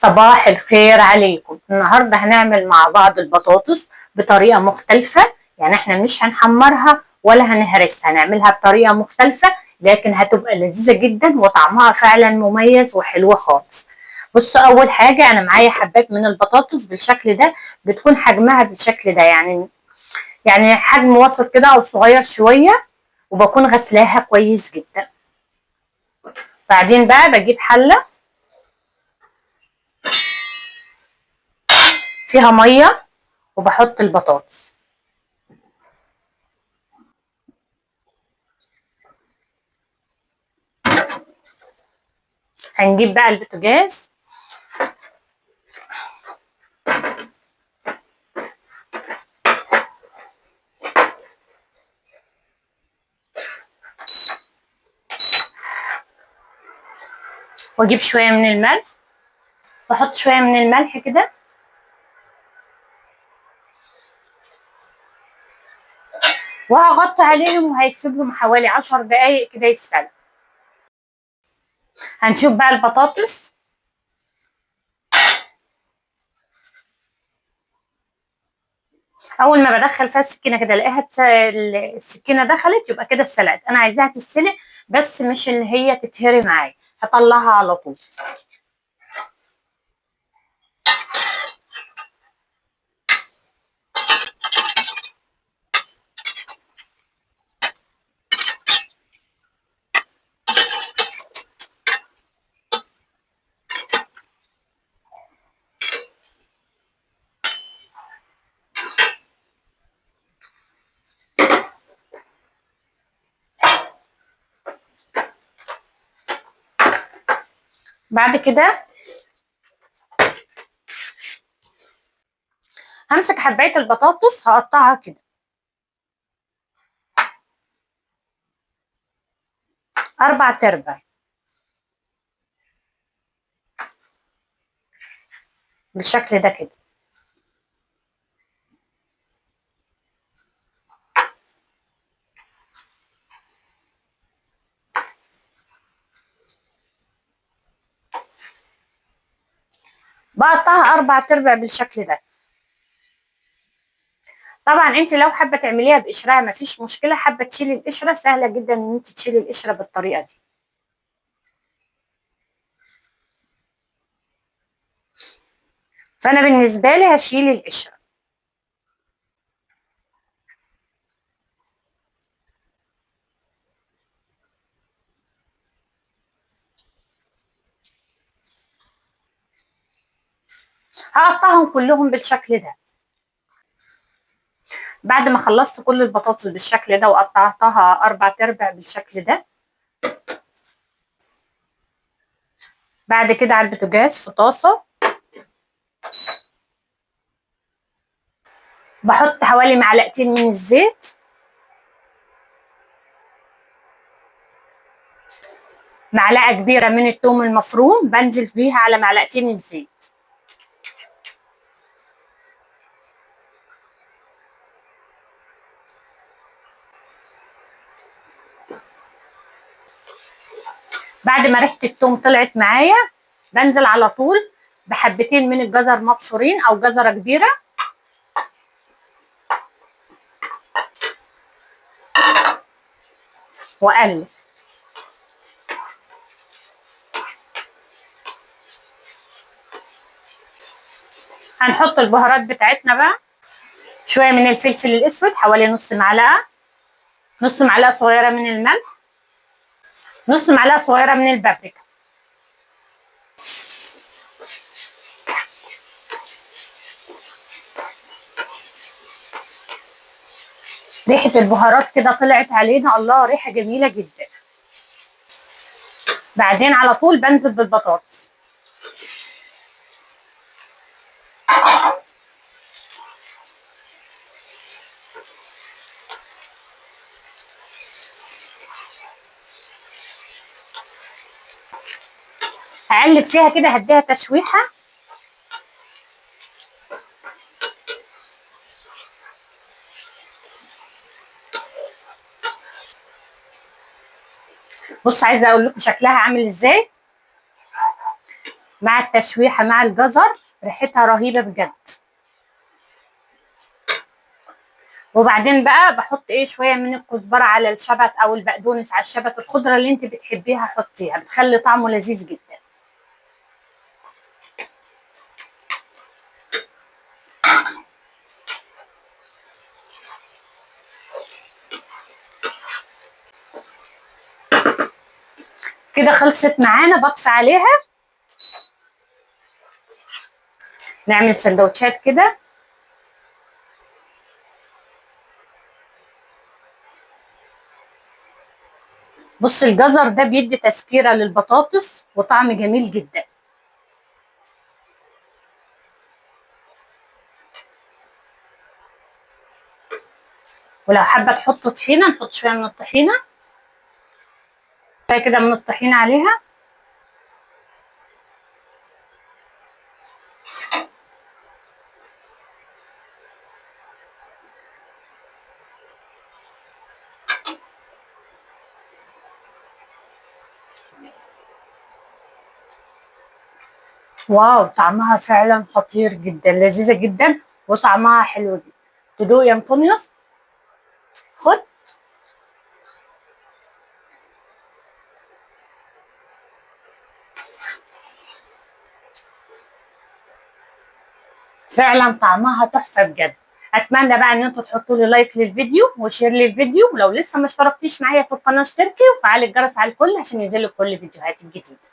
صباح الخير عليكم. النهاردة هنعمل مع بعض البطاطس بطريقة مختلفة. يعني احنا مش هنحمرها ولا هنهرسها، هنعملها بطريقة مختلفة لكن هتبقى لذيذة جدا وطعمها فعلا مميز وحلوة خالص. بصوا، اول حاجة انا معايا حبات من البطاطس بالشكل ده، بتكون حجمها بالشكل ده، يعني حجم وسط كده او صغير شوية، وبكون غسلاها كويس جدا. بعدين بقى بجيب حلة فيها مية وبحط البطاطس. هنجيب بقى البوتاجاز واجيب شويه من الملح، واحط شويه من الملح كده، وهغطي عليهم وهيسيبهم حوالي 10 دقايق كده يتسلقوا. هنشوف بقى البطاطس. اول ما بدخل فيها السكينه كده الاقيها السكينه دخلت، يبقى كده اتسلقت. انا عايزاها تتسلق بس مش اللي هي تتهري معايا، هطلعها على طول. بعد كده همسك حبايه البطاطس هقطعها كده 4 بالشكل ده كده. بقطعها 4 بالشكل ده. طبعا انت لو حابه تعمليها بقشرها مفيش مشكله، حابه تشيلي القشره سهله جدا ان انت تشيلي القشره بالطريقه دي. فانا بالنسبه لي هشيل القشره. هقطعهم كلهم بالشكل ده. بعد ما خلصت كل البطاطس بالشكل ده وقطعتها 4 بالشكل ده، بعد كده على البوتاجاز في طاسه بحط حوالي معلقتين من الزيت، معلقه كبيره من الثوم المفروم بنزل بيها على معلقتين الزيت. بعد ما ريحه الثوم طلعت معايا بنزل على طول بحبتين من الجزر مبشورين او جزره كبيره، واقلب. هنحط البهارات بتاعتنا بقى، شويه من الفلفل الاسود حوالي نص معلقه، نص معلقه صغيره من الملح، نص معلقه صغيره من البابريكا. ريحه البهارات كده طلعت علينا، الله ريحه جميله جدا. بعدين على طول بنزل بالبطاطس. هقلب فيها كده، هديها تشويحه. بص، عايزه اقول لكم شكلها عامل ازاي. مع التشويحه مع الجزر ريحتها رهيبه بجد. وبعدين بقى بحط ايه شويه من الكزبره على الشبت او البقدونس على الشبت، الخضره اللي انت بتحبيها حطيها، بتخلي طعمه لذيذ جدا. كده خلصت معانا، بطفي عليها. نعمل سندوتشات كده. بص الجزر ده بيدي تسكيره للبطاطس وطعم جميل جدا. ولو حابه تحط طحينه نحط شويه من الطحينه، شويه كده من الطحينه عليها. واو طعمها فعلا خطير جدا، لذيذه جدا وطعمها حلو جدا. تدوق يا انطونيوس؟ خد. فعلا طعمها تحفه بجد. اتمنى بقى ان انتوا تحطوا لي لايك للفيديو وشير للفيديو، ولو لسه ما اشتركتيش معايا في القناه اشتركي وفعلي الجرس على الكل عشان ينزلك كل الفيديوهات الجديده.